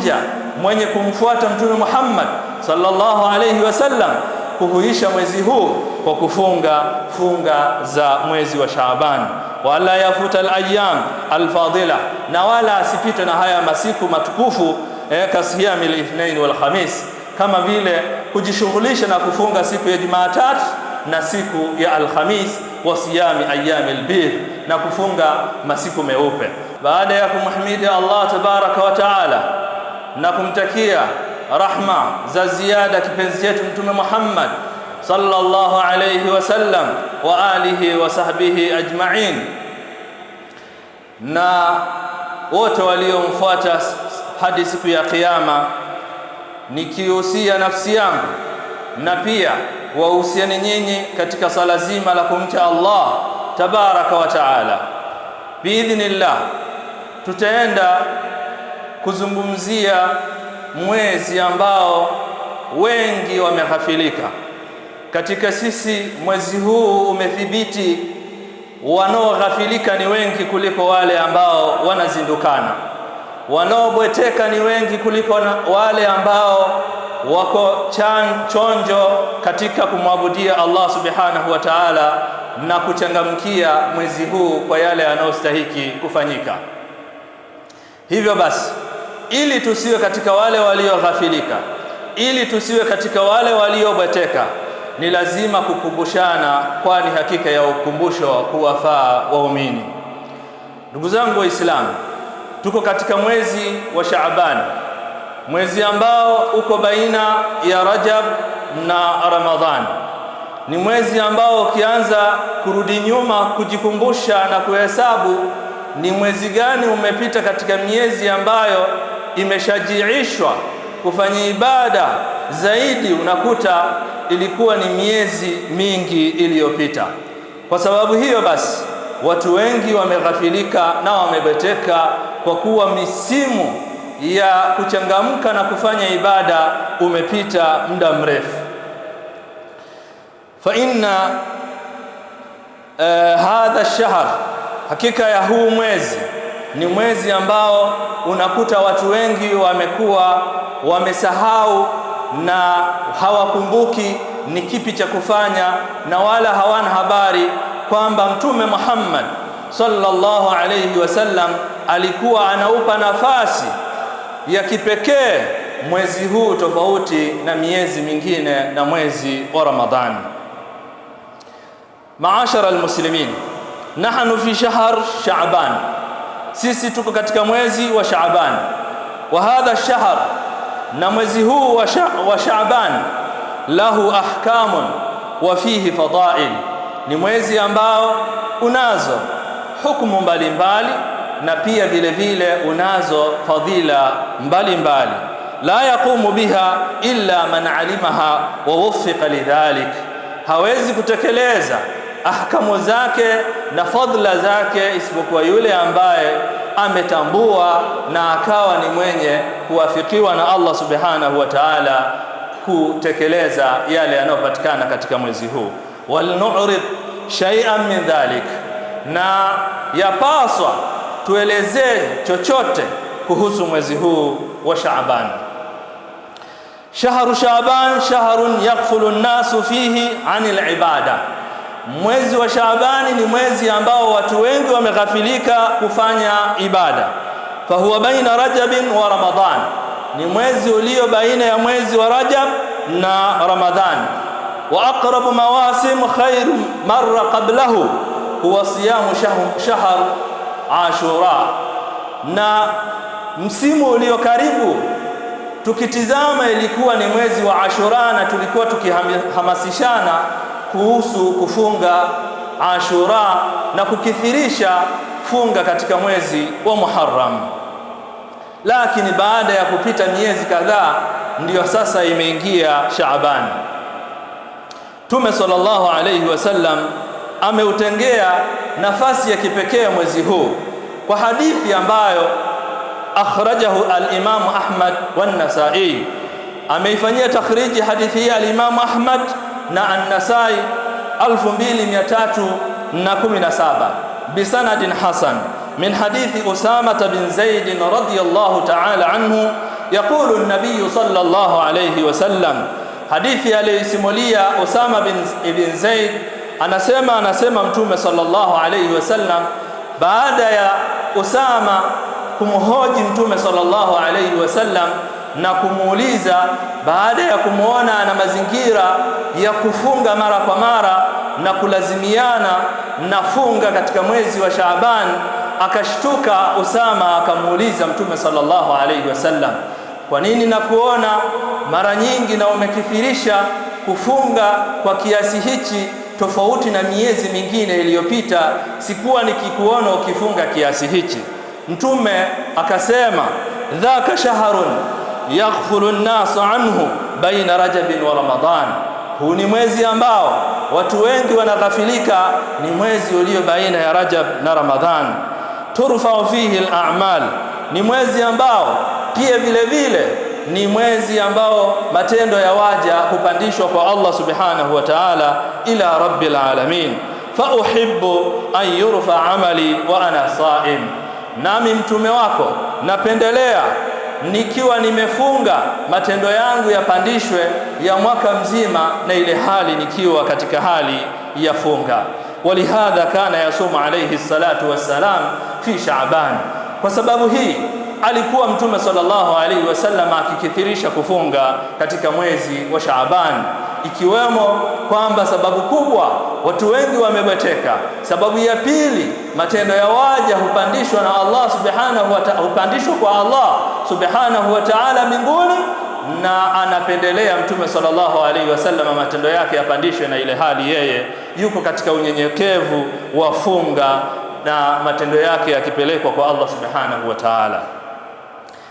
mja mwenye kumfuata Mtume Muhammad sallallahu alayhi wasallam kuhuisha mwezi huu kwa kufunga funga za mwezi wa Shaaban, wala yafuta al-ayyam al-fadila, na wala asipite na haya masiku matukufu kasiyami al-ithnain wal khamis, kama vile kujishughulisha na kufunga siku ya Jumatatu na siku ya Alhamis, wa siyami ayami albidh, na kufunga masiku meupe. Baada ya kumhimidi Allah tabaraka wa taala na kumtakia rahma za ziada kipenzi chetu Mtume Muhammad sallallahu alayhi wasallam wa alihi wa sahbihi ajma'in, na wote waliomfuata hadi siku ya Kiyama, nikihusia nafsi yangu na pia wahusiani nyinyi katika sala zima la kumcha Allah tabaraka wa taala. Biidhnillah, tutaenda kuzungumzia mwezi ambao wengi wameghafilika katika sisi. Mwezi huu umethibiti, wanaoghafilika ni wengi kuliko wale ambao wanazindukana, wanaobweteka ni wengi kuliko wale ambao wako chonjo katika kumwabudia Allah subhanahu wa ta'ala na kuchangamkia mwezi huu kwa yale yanayostahiki kufanyika. Hivyo basi, ili tusiwe katika wale walioghafilika, ili tusiwe katika wale waliobweteka, ni lazima kukumbushana, kwani hakika ya ukumbusho huwafaa waumini. Ndugu zangu Waislamu, tuko katika mwezi wa Shaaban, mwezi ambao uko baina ya Rajab na Ramadhan. Ni mwezi ambao ukianza kurudi nyuma kujikumbusha na kuhesabu ni mwezi gani umepita katika miezi ambayo imeshajiishwa kufanya ibada zaidi, unakuta ilikuwa ni miezi mingi iliyopita. Kwa sababu hiyo basi, watu wengi wameghafilika na wamebeteka, kwa kuwa misimu ya kuchangamka na kufanya ibada umepita muda mrefu. Fa inna hadha ash-shahr, hakika ya huu mwezi ni mwezi ambao unakuta watu wengi wamekuwa wamesahau na hawakumbuki ni kipi cha kufanya, na wala hawana habari kwamba Mtume Muhammad sallallahu alayhi wasallam alikuwa anaupa nafasi ya kipekee mwezi huu tofauti na miezi mingine na mwezi wa Ramadhani. Maashara almuslimin, nahnu fi shahr Shaaban, sisi tuko katika mwezi wa Shaaban. Wa hadha shahr, na mwezi huu wa Shaaban, lahu ahkamun wa fihi fadail, ni mwezi ambao unazo hukumu mbalimbali na pia vile vile unazo fadhila mbalimbali. La yaqumu biha illa man alimaha wa wuffiqa lidhalik, hawezi kutekeleza ahkamu zake na fadhila zake isipokuwa yule ambaye ametambua na akawa ni mwenye kuwafikiwa na Allah subhanahu wa ta'ala kutekeleza yale yanayopatikana katika mwezi huu. Wal nu'rid shay'an min dhalik, na yapaswa tuelezee chochote kuhusu mwezi huu wa Shaaban. Shahru Shaaban shahrun yaghfulu an-nasu fihi 'anil ibada, mwezi wa Shaabani ni mwezi ambao watu wengi wameghafilika kufanya ibada. Fahuwa baina Rajabin wa Ramadhan, ni mwezi ulio baina ya mwezi wa Rajab na Ramadhan. Wa aqrabu mawasim khairu marra qablahu huwa siyamu shahr Ashura, na msimu ulio karibu tukitizama ilikuwa ni mwezi wa Ashura, na tulikuwa tukihamasishana kuhusu kufunga Ashura na kukithirisha funga katika mwezi wa Muharram. Lakini baada ya kupita miezi kadhaa, ndiyo sasa imeingia Shaaban. Mtume sallallahu alayhi wasallam ameutengea nafasi ya kipekee mwezi huu kwa hadithi ambayo akhrajahu al-Imam Ahmad wa an-Nasa'i. Ameifanyia takhriji hadithi hii al-Imam Ahmad na an-Nasa'i 2317 bisanadin hasan min hadithi Usama bin Zaid radiyallahu ta'ala anhu Yaqulu an-nabiy sallallahu alayhi wasallam, hadithi aliyosimulia Usama ibn Zaid anasema Mtume sallallahu alayhi wasallam baada ya Usama kumhoji Mtume sallallahu alayhi wasallam na kumuuliza, baada ya kumuona ana mazingira ya kufunga mara kwa mara na kulazimiana na funga katika mwezi wa Shaaban, akashtuka Usama akamuuliza Mtume sallallahu alayhi wasallam, kwa nini nakuona mara nyingi na umekithirisha kufunga kwa kiasi hichi tofauti na miezi mingine iliyopita, sikuwa nikikuona ukifunga kiasi hichi? Mtume akasema, dhaka shahrun yaghfulu an-nasu anhu baina Rajabin wa Ramadhan, huu ni mwezi ambao watu wengi wanaghafilika, ni mwezi ulio baina ya Rajab na Ramadhan. Turfa'u fihi al-a'mal, ni mwezi ambao pia vile vile ni mwezi ambao matendo ya waja hupandishwa kwa Allah subhanahu wa ta'ala ila rabbil alamin. Fa uhibbu an yurfa amali wa ana saim, nami mtume wako napendelea nikiwa nimefunga matendo yangu yapandishwe ya mwaka mzima na ile hali nikiwa katika hali ya funga. Walihadha kana yasumu alayhi salatu wassalam fi Shaaban, kwa sababu hii alikuwa Mtume sallallahu alaihi wasallam akikithirisha kufunga katika mwezi wa Shaaban, ikiwemo kwamba sababu kubwa watu wengi wamebweteka. Sababu ya pili, matendo ya waja hupandishwa na Allah subhanahu wa ta'ala, hupandishwa kwa Allah subhanahu wa ta'ala mbinguni, na anapendelea Mtume sallallahu alaihi wasallam matendo yake yapandishwe na ile hali yeye yuko katika unyenyekevu wa funga na matendo yake yakipelekwa kwa Allah subhanahu wa ta'ala.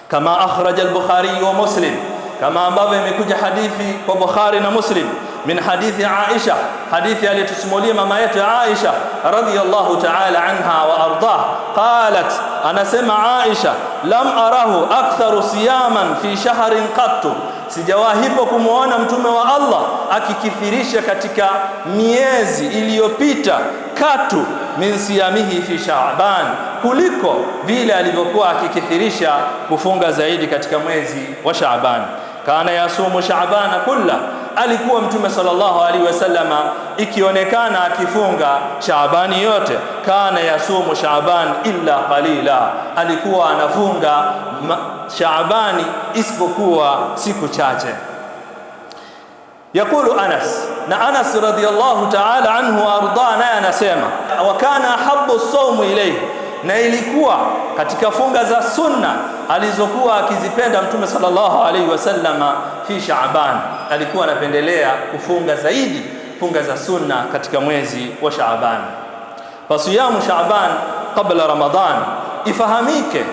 Kama akhraja al-Bukhari wa Muslim, kama ambavyo imekuja hadithi kwa Bukhari na Muslim, min hadithi Aisha, hadithi aliyotusimulia mama yetu Aisha radhiyallahu ta'ala anha wa ardah, qalat, anasema Aisha, lam arahu aktharu siyaman fi shahrin qattu, sijawahipo kumuona mtume wa Allah akikithirisha katika miezi iliyopita katu min siyamihi fi Shaaban, kuliko vile alivyokuwa akikithirisha kufunga zaidi katika mwezi wa Shaaban. Kana yasumu Shaabana kulla, alikuwa Mtume sallallahu alaihi wasallama ikionekana akifunga Shaabani yote. Kana yasumu Shaaban illa qalila, alikuwa anafunga Shaabani isipokuwa siku chache. Yakulu Anas, na Anas radhiyallahu ta'ala anhu wa arda, naye anasema, wa kana habbu as-sawm ilayhi, na ilikuwa katika funga za sunna alizokuwa akizipenda Mtume sallallahu alaihi wasallama fi Shaaban, alikuwa anapendelea kufunga zaidi funga za sunna katika mwezi wa Shaaban. Fasiyamu Shaaban qabla Ramadan, ifahamike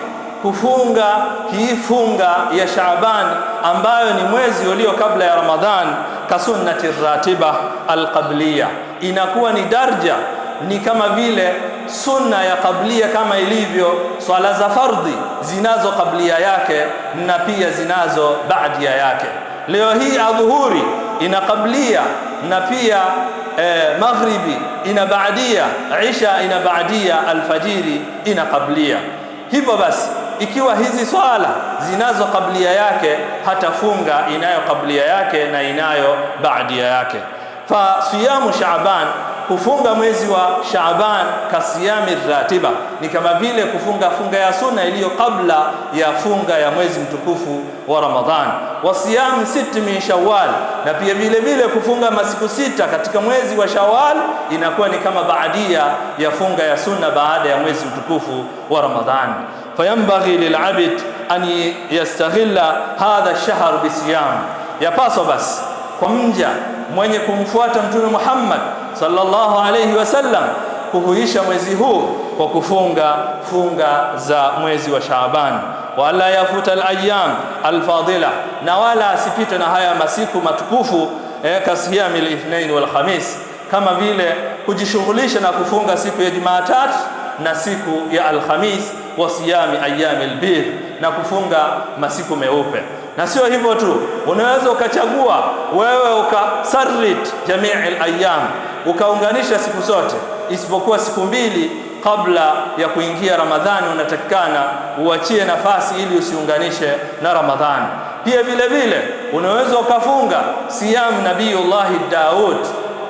kufunga hii funga ya Shaaban ambayo ni mwezi ulio kabla ya Ramadhan, kasunnati ratiba alqabliya, inakuwa ni darja, ni kama vile sunna ya qablia, kama ilivyo swala za fardhi zinazo qablia yake na pia zinazo baadia yake. Leo hii adhuhuri ina qablia na pia maghribi ina baadia, isha ina baadia, alfajiri ina qablia. Hivyo basi ikiwa hizi swala zinazo qablia yake, hata funga inayo qablia yake na inayo baadia yake. Fa siyamu Shaaban, kufunga mwezi wa Shaaban, kasiyami ratiba, ni kama vile kufunga funga ya sunna iliyo kabla ya funga ya mwezi mtukufu wa Ramadhan. Wa siyam 6 min Shawwal, na pia vile vile kufunga masiku 6 katika mwezi wa Shawwal inakuwa ni kama baadia ya funga ya sunna baada ya mwezi mtukufu wa Ramadhan. Fayambaghi lil'abd an yastaghilla hadha ash-shahr bisiyam, yapaswa basi kwa mja mwenye kumfuata Mtume Muhammad sallallahu alayhi wasallam kuhuisha mwezi huu kwa kufunga funga za mwezi wa Shaaban. Wala yafuta al-ayyam al-fadila, na wala asipite na haya masiku matukufu kasiyami al-ithnain wal khamis, kama vile kujishughulisha na kufunga siku ya Jumatatu na siku ya Alhamis, wa siyami ayyami al-bidh, na kufunga masiku meupe. Na sio hivyo tu, unaweza ukachagua wewe ukasarit jamii al-ayyam, ukaunganisha siku zote isipokuwa siku mbili kabla ya kuingia Ramadhani unatakikana uachie nafasi ili usiunganishe na Ramadhani. Pia vile vile unaweza ukafunga siyam Nabiyullah Daud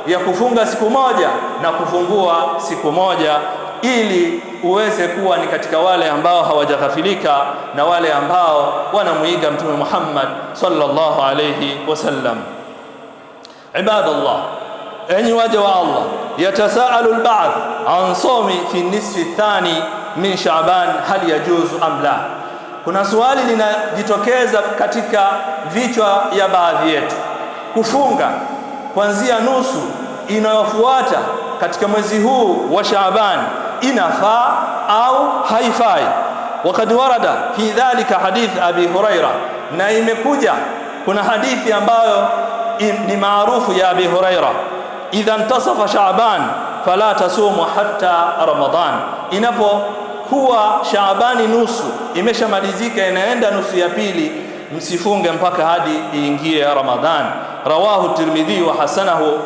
ya kufunga siku moja na kufungua siku moja, ili uweze kuwa ni katika wale ambao hawajaghafilika na wale ambao wanamuiga Mtume Muhammad sallallahu alayhi wasallam. Ibadallah, enyi waja wa Allah, yatasaalu al-ba'd an sawmi fi nisfi thani min Sha'ban hal yajuzu am la. Kuna swali linajitokeza katika vichwa ya baadhi yetu, kufunga kuanzia nusu inayofuata katika mwezi huu wa Shaaban inafaa au haifai? Wakad warada fi dhalika hadith Abi Huraira, na imekuja kuna hadithi ambayo ni maarufu ya Abi Huraira, idha intasafa Shaaban fala tasumu hatta Ramadan, inapokuwa Shaabani nusu imeshamalizika inaenda nusu ya pili, msifunge mpaka hadi iingie Ramadhan. Rawahu Tirmidhi wa hasanahu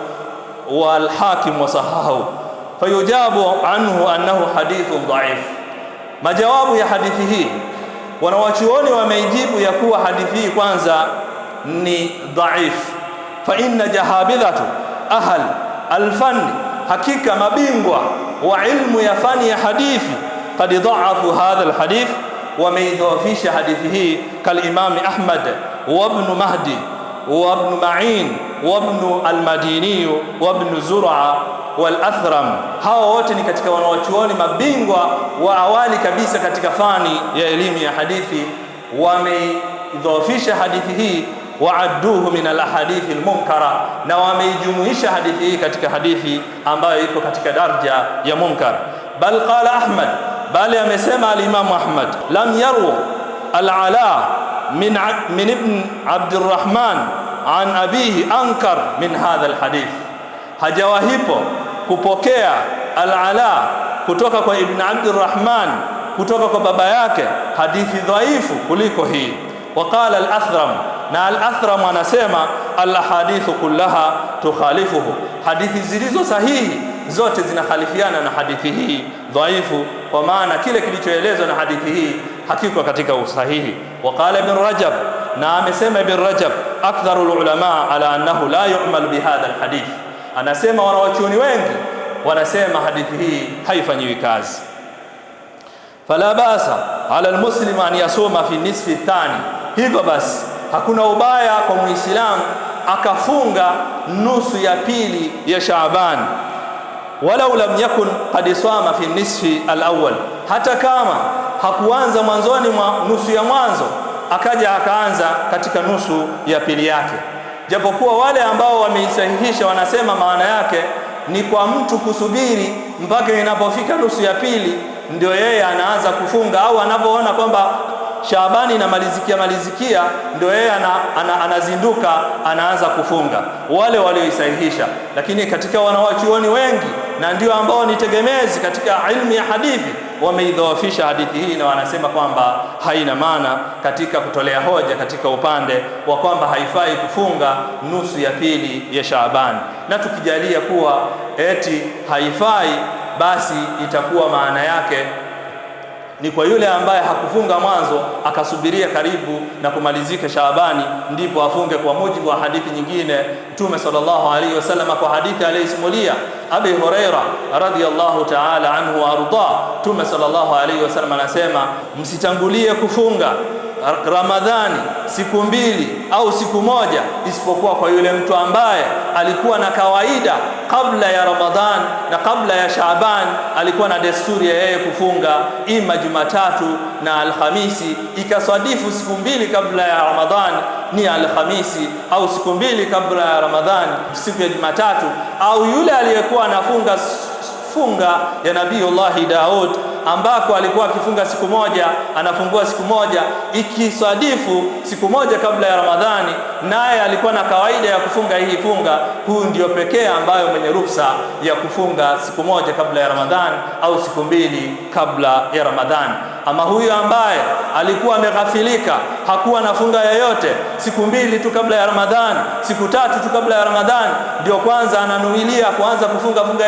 wal Hakim wa sahahu, fayujabu anhu annahu hadithun dhaif. Majawabu ya hadithi hii, wanawachuoni wameijibu ya kuwa hadithi hii kwanza ni dhaif. Fa inna jahabidhatu ahl alfanni, hakika mabingwa wa ilmu ya fani ya hadithi qad dha'afu hadha alhadith, wameidhofisha hadithi hii kalimami Ahmad wa Ibn Mahdi wa Ibn Ma'in wa Ibn al-Madini wa Ibn Zur'a wal Athram. Hawa wote ni katika wanawachuoni mabingwa wa awali kabisa katika fani ya elimu ya hadithi, wameidhofisha hadithi hii waadduhu min al-ahadith al-munkara, na wameijumuisha hadithi hii katika hadithi ambayo iko katika daraja ya munkar. Bal qala Ahmad, bali amesema al-Imam Ahmad, lam yaru al-Ala min ibn Abdurrahman an abihi ankar min hadha al-hadith, hajawahipo kupokea al-Ala kutoka kwa Ibn Abdurrahman kutoka kwa baba yake hadithi dhaifu kuliko hii. Waqala al-Athram, na al-Athram anasema al-ahadithu kullaha tukhalifuhu, hadithi zilizo sahihi zote zinakhalifiana na hadithi hii dhaifu, kwa maana kile kilichoelezwa na hadithi hii hakika katika usahihi. Waqala Ibn Rajab, na amesema Ibn Rajab, aktharul ulama ala annahu la yu'mal bihadha al-hadith, anasema wanawachuoni wengi wanasema hadithi hii haifanyiwi kazi. Fala basa ala almuslim an yasuma fi nisfi thani, hivyo basi hakuna ubaya kwa muislamu akafunga nusu ya pili ya Shaaban, walau lam yakun qad sama fi nisfi alawwal, hata kama hakuanza mwanzoni mwa nusu ya mwanzo akaja akaanza katika nusu ya pili yake. Japokuwa wale ambao wameisahihisha wanasema maana yake ni kwa mtu kusubiri mpaka inapofika nusu ya pili ndio yeye anaanza kufunga, au anapoona kwamba Shaabani inamalizikia ndio yeye anazinduka anaanza kufunga. Wale walioisahihisha, lakini katika wanawachuoni wengi na ndio ambao ni tegemezi katika ilmu ya hadithi wameidhoofisha hadithi hii, na wanasema kwamba haina maana katika kutolea hoja katika upande wa kwamba haifai kufunga nusu ya pili ya Shaaban. Na tukijalia kuwa eti haifai, basi itakuwa maana yake ni kwa yule ambaye hakufunga mwanzo akasubiria karibu na kumalizika Shaabani ndipo afunge, kwa mujibu wa hadithi nyingine Mtume sallallahu alaihi wasallam, kwa hadithi aliyosimulia Abi Huraira radhiyallahu ta'ala anhu wa arda, Mtume sallallahu alaihi wasallam anasema, msitangulie kufunga Ramadhani siku mbili au siku moja isipokuwa kwa yule mtu ambaye alikuwa na kawaida kabla ya Ramadhan na kabla ya Shaaban alikuwa na desturi ya yeye kufunga ima Jumatatu na Alhamisi, ikaswadifu siku mbili kabla ya Ramadhan ni Alhamisi, au siku mbili kabla ya Ramadhan siku ya Jumatatu, au yule aliyekuwa anafunga funga ya Nabiyullah Daud ambako alikuwa akifunga siku moja anafungua siku moja, ikiswadifu siku moja kabla ya Ramadhani naye alikuwa na kawaida ya kufunga hii funga, huyu ndio pekee ambayo mwenye ruhusa ya kufunga siku moja kabla ya Ramadhani au siku mbili kabla ya Ramadhani. Ama huyu ambaye alikuwa ameghafilika, hakuwa nafunga yoyote, siku mbili tu kabla ya Ramadhani, siku tatu tu kabla ya Ramadhani, ndio kwanza ananuilia kuanza kufunga funga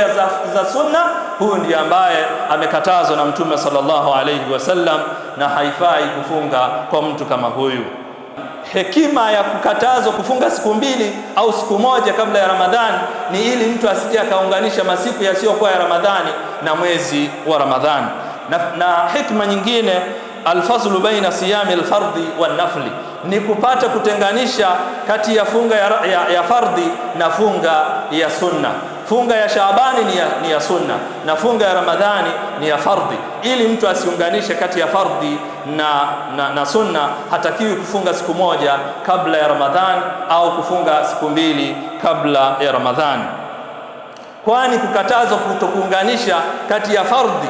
za sunna, huyu ndiye ambaye amekatazwa na Mtume sallallahu alayhi wasallam, na haifai kufunga kwa mtu kama huyu. Hekima ya kukatazwa kufunga siku mbili au siku moja kabla ya Ramadhani ni ili mtu asije akaunganisha masiku yasiyokuwa ya Ramadhani na mwezi wa Ramadhani. Na hikma nyingine, alfaslu baina siyami alfardhi wan nafli, ni kupata kutenganisha kati ya funga ya fardhi na funga ya sunna. Funga ya Shaabani ni ya sunna na funga ya Ramadhani ni ya fardhi, ili mtu asiunganishe kati ya fardhi na sunna. Hatakiwi kufunga siku moja kabla ya Ramadhani au kufunga siku mbili kabla ya Ramadhani, kwani kukatazwa kutokuunganisha kati ya fardhi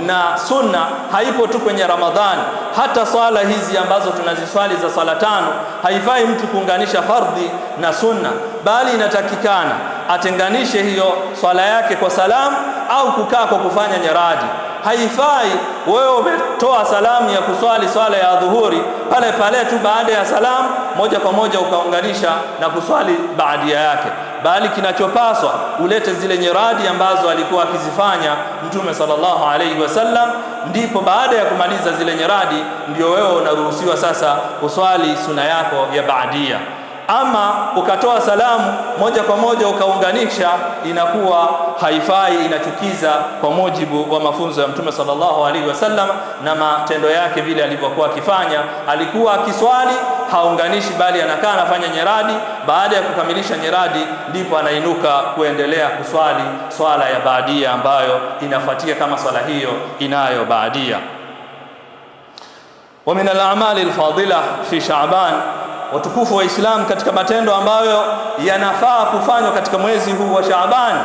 na sunna haipo tu kwenye Ramadhani. Hata swala hizi ambazo tunaziswali za swala tano, haifai mtu kuunganisha fardhi na sunna, bali inatakikana atenganishe hiyo swala yake kwa salamu au kukaa kwa kufanya nyaradi. Haifai wewe umetoa salamu ya kuswali swala ya dhuhuri, pale pale tu baada ya salamu moja kwa moja ukaunganisha na kuswali baadia yake, bali kinachopaswa ulete zile nyaradi ambazo alikuwa akizifanya Mtume sallallahu alaihi wasallam, ndipo baada ya kumaliza zile nyaradi ndio wewe unaruhusiwa sasa uswali suna yako ya baadia. Ama ukatoa salamu moja kwa moja ukaunganisha, inakuwa haifai, inachukiza kwa mujibu wa mafunzo ya Mtume sallallahu alaihi wasallam na matendo yake vile alivyokuwa akifanya. Alikuwa akiswali haunganishi, bali anakaa anafanya nyeradi. Baada ya kukamilisha nyeradi ndipo anainuka kuendelea kuswali swala ya baadia ambayo inafuatia kama swala hiyo inayo baadia. Wa min al-a'mali al-fadila fi Sha'ban, watukufu wa Islam, katika matendo ambayo yanafaa kufanywa katika mwezi huu wa Shaaban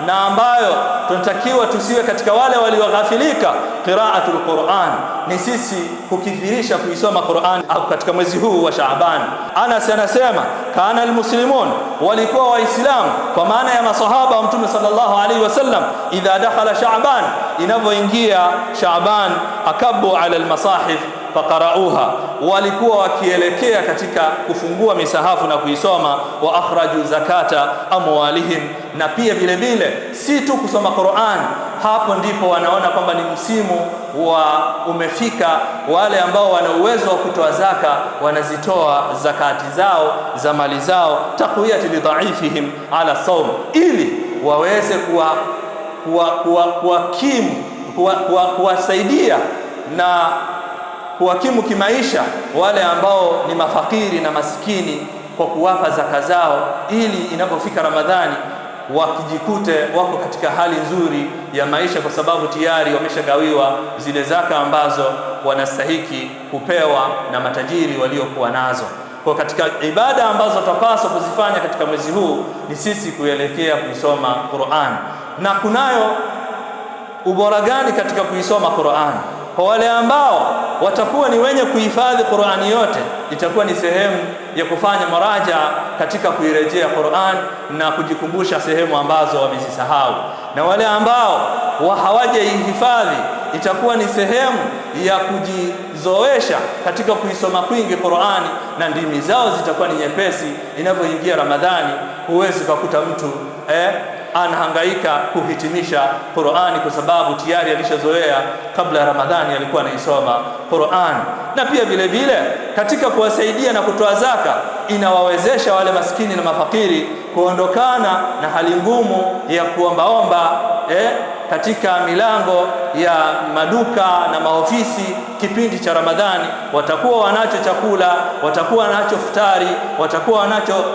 na ambayo tunatakiwa tusiwe katika wale walioghafilika, qira'atul Qur'an, ni sisi kukithirisha kuisoma Qur'an katika mwezi huu wa Shaaban. Anas anasema kana almuslimun, walikuwa waislamu kwa maana ya masahaba wa Mtume sallallahu alaihi wasallam, idha dakhala Shaaban, inavyoingia Shaaban, akabu ala almasahif faqara'uha, walikuwa wakielekea katika kufungua misahafu na kuisoma. Wa akhraju zakata amwalihim, na pia vile vile si tu kusoma Qur'an, hapo ndipo wanaona kwamba ni msimu wa umefika, wale ambao wana uwezo wa kutoa zaka wanazitoa zakati zao za mali zao, taqwiyati lidha'ifihim ala sawm, ili waweze kuwasaidia na kuwakimu kimaisha wale ambao ni mafakiri na maskini kwa kuwapa zaka zao, ili inapofika Ramadhani wakijikute wako katika hali nzuri ya maisha, kwa sababu tayari wameshagawiwa zile zaka ambazo wanastahiki kupewa na matajiri waliokuwa nazo. Kwa katika ibada ambazo tutapaswa kuzifanya katika mwezi huu ni sisi kuelekea kuisoma Qur'an. Na kunayo ubora gani katika kuisoma Qur'an? Kwa wale ambao watakuwa ni wenye kuhifadhi Qur'ani yote, itakuwa ni sehemu ya kufanya maraja katika kuirejea Qur'an na kujikumbusha sehemu ambazo wamezisahau. Na wale ambao hawajaihifadhi, itakuwa ni sehemu ya kujizoesha katika kuisoma kwingi Qur'ani, na ndimi zao zitakuwa ni nyepesi. Inapoingia Ramadhani huwezi kukuta mtu anahangaika kuhitimisha Qur'ani, kwa sababu tayari alishazoea kabla ya Ramadhani alikuwa anaisoma Qur'an. Na pia vile vile katika kuwasaidia na kutoa zaka, inawawezesha wale maskini na mafakiri kuondokana na hali ngumu ya kuombaomba katika milango ya maduka na maofisi kipindi cha Ramadhani. Watakuwa wanacho chakula, watakuwa wanacho futari, watakuwa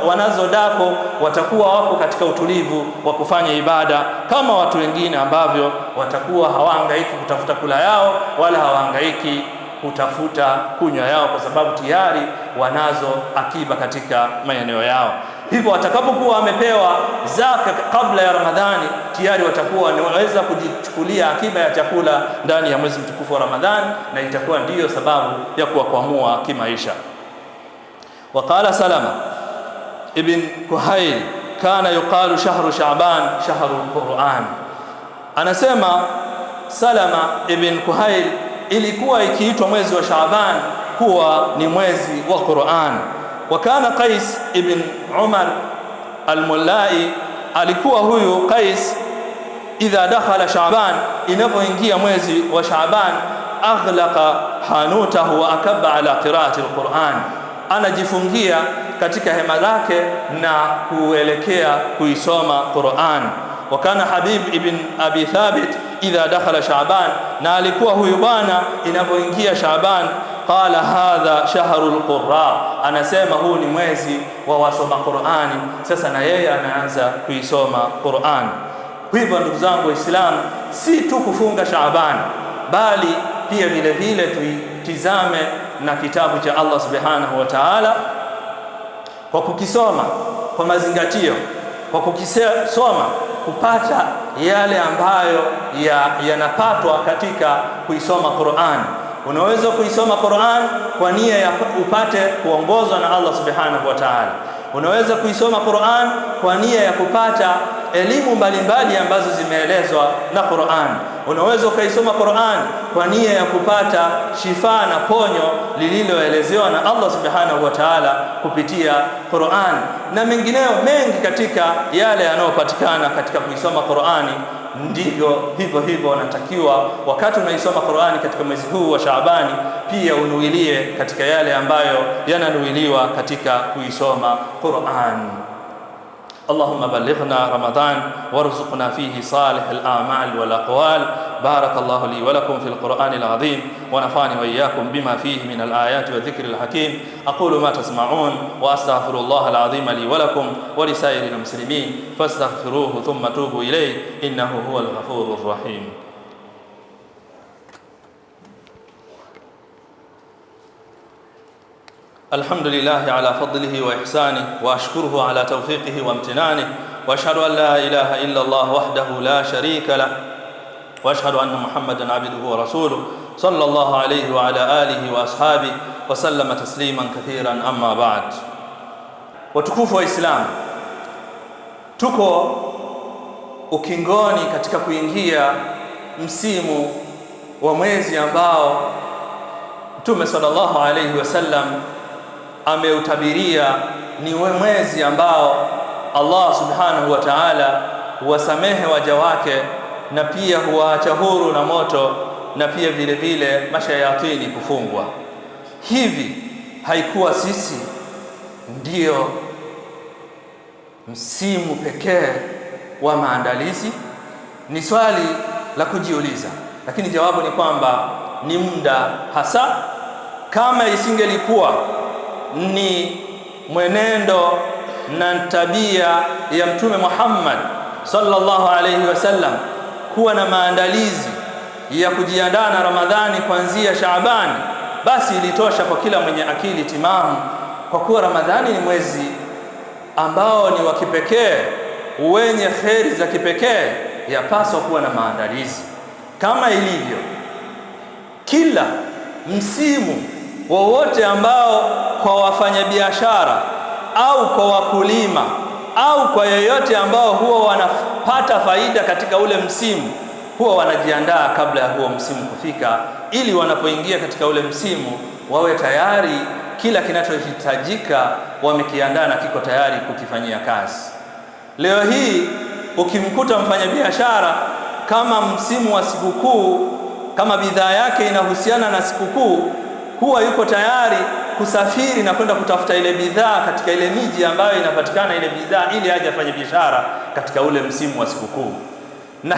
wanazo dako, watakuwa wako katika utulivu wa kufanya ibada kama watu wengine ambavyo watakuwa hawahangaiki kutafuta kula yao wala hawahangaiki kutafuta kunywa yao, kwa sababu tayari wanazo akiba katika maeneo yao. Hivyo watakapokuwa wamepewa zaka kabla ya Ramadhani, tayari watakuwa wanaweza kujichukulia akiba ya chakula ndani ya mwezi mtukufu wa Ramadhani, na itakuwa ndiyo sababu ya kuwakwamua kimaisha. Waqala Salama ibn Kuhail, kana yuqalu shahru Sha'ban shahru Qur'an. Anasema Salama ibn Kuhail, ilikuwa ikiitwa mwezi wa Shaaban kuwa ni mwezi wa Qur'an. Wa kana Qais ibn Umar al-Mullai, alikuwa huyu Qais idha dakhala Shaaban, inapoingia mwezi wa Shaaban, aghlaqa hanutahu wa akaba ala qiraati alquran, anajifungia katika hema lake na kuelekea kuisoma Qur'an. Wa kana Habib ibn Abi Thabit idha dakhala Shaaban, na alikuwa huyu bwana inapoingia Shaaban, qala hadha shahrul qurra, anasema huu ni mwezi wa wasoma Qur'ani. Sasa na yeye anaanza kuisoma Qur'an. Hivyo ndugu zangu Waislamu, si tu kufunga Shaaban, bali pia vile vile tuitizame na kitabu cha Allah subhanahu wa ta'ala kwa kukisoma kwa mazingatio, kwa kukisoma kupata yale ambayo yanapatwa katika kuisoma Qur'an. Unaweza kuisoma Qur'an kwa nia ya upate kuongozwa na Allah subhanahu wa ta'ala. Unaweza kuisoma Qur'an kwa nia ya kupata elimu mbalimbali ambazo zimeelezwa na Qur'an. Unaweza ukaisoma Qur'an kwa nia ya kupata shifa na ponyo lililoelezewa na Allah subhanahu wa ta'ala kupitia Qur'an, na mengineyo mengi katika yale yanayopatikana katika kuisoma Qur'ani. Ndivyo hivyo natakiwa wakati unaisoma Qur'ani katika mwezi huu wa Shaabani, pia unuilie katika yale ambayo yananuiliwa katika kuisoma Qur'an. اللهم بلغنا رمضان وارزقنا فيه صالح الأعمال والأقوال. بارك الله لي ولكم في القرآن العظيم، ونفعني وإياكم بما فيه من الآيات والذكر الحكيم. أقول ما تسمعون وأستغفر الله العظيم لي ولكم ولسائر المسلمين فاستغفروه ثم توبوا إليه إنه هو الغفور الرحيم. الحمد لله على فضله وإحسانه، وأشكره على توفيقه وامتنانه، وأشهد أن لا إله إلا الله وحده لا شريك له، وأشهد أن محمدا عبده ورسوله صلى الله عليه وعلى آله وأصحابه وسلم تسليما كثيرا. أما بعد. Watukufu wa Islam, tuko ukingoni katika kuingia msimu wa mwezi ambao Mtume sallallahu alayhi wasallam ameutabiria ni mwezi ambao Allah subhanahu wa ta'ala huwasamehe waja wake na pia huwaacha huru na moto, na pia vile vile mashayatini kufungwa. Hivi haikuwa sisi ndio msimu pekee wa maandalizi? Ni swali la kujiuliza, lakini jawabu ni kwamba ni muda hasa. Kama isingelikuwa ni mwenendo na tabia ya Mtume Muhammad sallallahu alayhi wasallam kuwa na maandalizi ya kujiandaa na Ramadhani kuanzia Shaabani, basi ilitosha kwa kila mwenye akili timamu, kwa kuwa Ramadhani ni mwezi ambao ni wa kipekee wenye kheri za kipekee, yapaswa kuwa na maandalizi kama ilivyo kila msimu wowote ambao kwa wafanyabiashara au kwa wakulima au kwa yeyote ambao huwa wanapata faida katika ule msimu, huwa wanajiandaa kabla ya huo msimu kufika, ili wanapoingia katika ule msimu wawe tayari, kila kinachohitajika wamekiandaa na kiko tayari kukifanyia kazi. Leo hii ukimkuta mfanyabiashara, kama msimu wa sikukuu, kama bidhaa yake inahusiana na sikukuu, huwa yuko tayari kusafiri na kwenda kutafuta ile bidhaa katika ile miji ambayo inapatikana ile bidhaa, ili aje afanye biashara katika ule msimu wa sikukuu. Na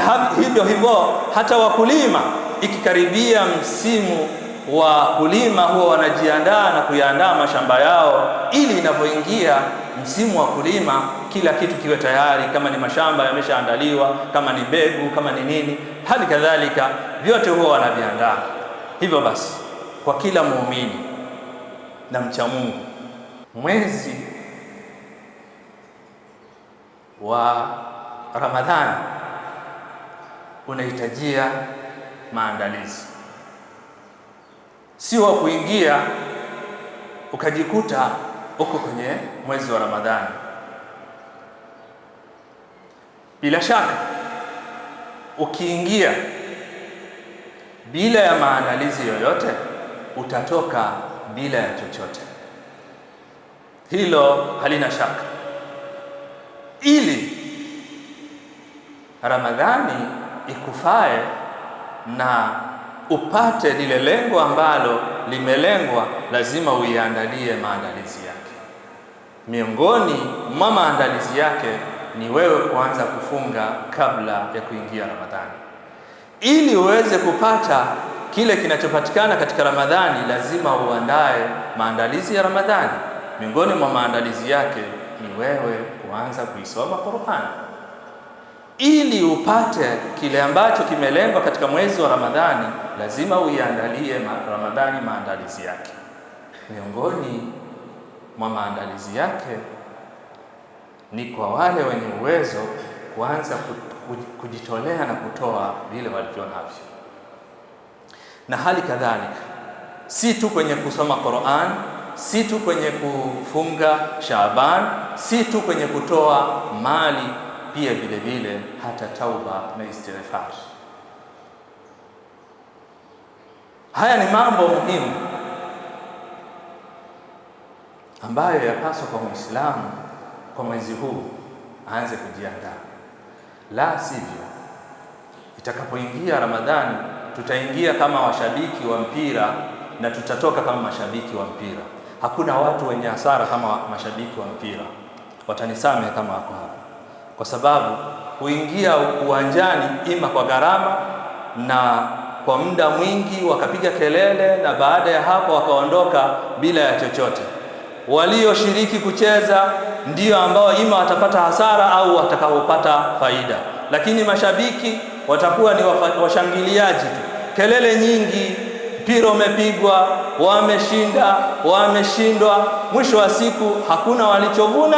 hivyo hata wakulima, ikikaribia msimu wa kulima, huwa wanajiandaa na kuyaandaa mashamba yao, ili inapoingia msimu wa kulima kila kitu kiwe tayari. Kama ni mashamba yameshaandaliwa, kama ni mbegu, kama ni nini, hali kadhalika vyote huwa wanaviandaa. Hivyo basi, kwa kila muumini na mcha Mungu, mwezi wa Ramadhani unahitajia maandalizi, si wa kuingia ukajikuta uko kwenye mwezi wa Ramadhani. Bila shaka ukiingia bila ya maandalizi yoyote, utatoka bila ya chochote. Hilo halina shaka. Ili Ramadhani ikufae na upate lile lengo ambalo limelengwa, lazima uiandalie maandalizi yake. Miongoni mwa maandalizi yake ni wewe kuanza kufunga kabla ya kuingia Ramadhani. Ili uweze kupata kile kinachopatikana katika Ramadhani, lazima uandae maandalizi ya Ramadhani. Miongoni mwa maandalizi yake ni wewe kuanza kuisoma Qur'an. Ili upate kile ambacho kimelengwa katika mwezi wa Ramadhani, lazima uiandalie Ramadhani maandalizi yake. Miongoni mwa maandalizi yake ni kwa wale wenye uwezo kuanza kujitolea na kutoa vile walivyo navyo. Na hali kadhalika, si tu kwenye kusoma Qur'an, si tu kwenye kufunga Shaaban, si tu kwenye kutoa mali, pia vile vile hata tauba na istighfar. Haya ni mambo muhimu ambayo yapaswa kwa Muislamu kwa mwezi huu aanze kujiandaa. La sivyo, itakapoingia Ramadhani tutaingia kama washabiki wa mpira na tutatoka kama mashabiki wa mpira. Hakuna watu wenye hasara kama mashabiki wa mpira. Watanisamehe kama wako hapa, kwa sababu kuingia uwanjani ima kwa gharama na kwa muda mwingi, wakapiga kelele na baada ya hapo wakaondoka bila ya chochote. Walioshiriki kucheza ndio ambao ima watapata hasara au watakaopata faida, lakini mashabiki watakuwa ni washangiliaji tu. Kelele nyingi, mpira umepigwa, wameshinda, wameshindwa, mwisho wa siku hakuna walichovuna,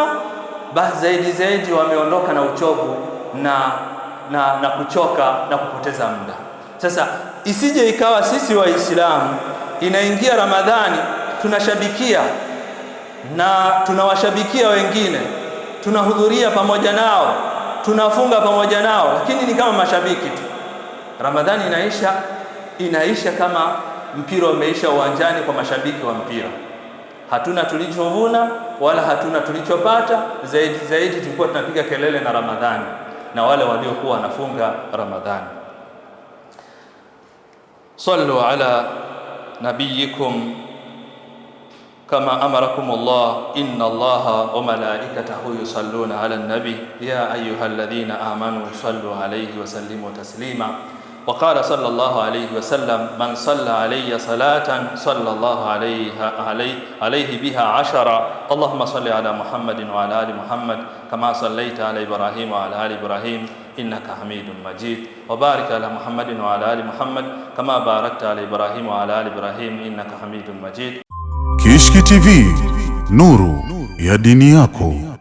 basi zaidi wameondoka na uchovu na kuchoka na kupoteza muda. Sasa isije ikawa sisi Waislamu inaingia Ramadhani tunashabikia na tunawashabikia wengine, tunahudhuria pamoja nao, tunafunga pamoja nao, lakini ni kama mashabiki tu. Ramadhani inaisha kama mpira umeisha uwanjani kwa mashabiki wa mpira. Hatuna tulichovuna wala hatuna tulichopata, zaidi tulikuwa tunapiga kelele na Ramadhani na wale waliokuwa wanafunga Ramadhani. Sallu ala nabiyikum kama amarakumullah, inna Allaha wa malaikatahu yusalluna ala nabi ya ayyuhalladhina amanu sallu alayhi wa sallimu taslima. Wa qala sallallahu alayhi wa sallam, man salla alayya salatan sallallahu alayhi biha 10. Allahumma salli ala Muhammadin wa ala ali Muhammad kama sallaita ala Ibrahim wa ala ali Ibrahim innaka Hamidum Majid. Wa barik ala Muhammadin wa ala ali Muhammad kama barakta ala Ibrahim wa ala ali Ibrahim innaka Hamidum Majid. Kishki TV, nuru ya dini yako.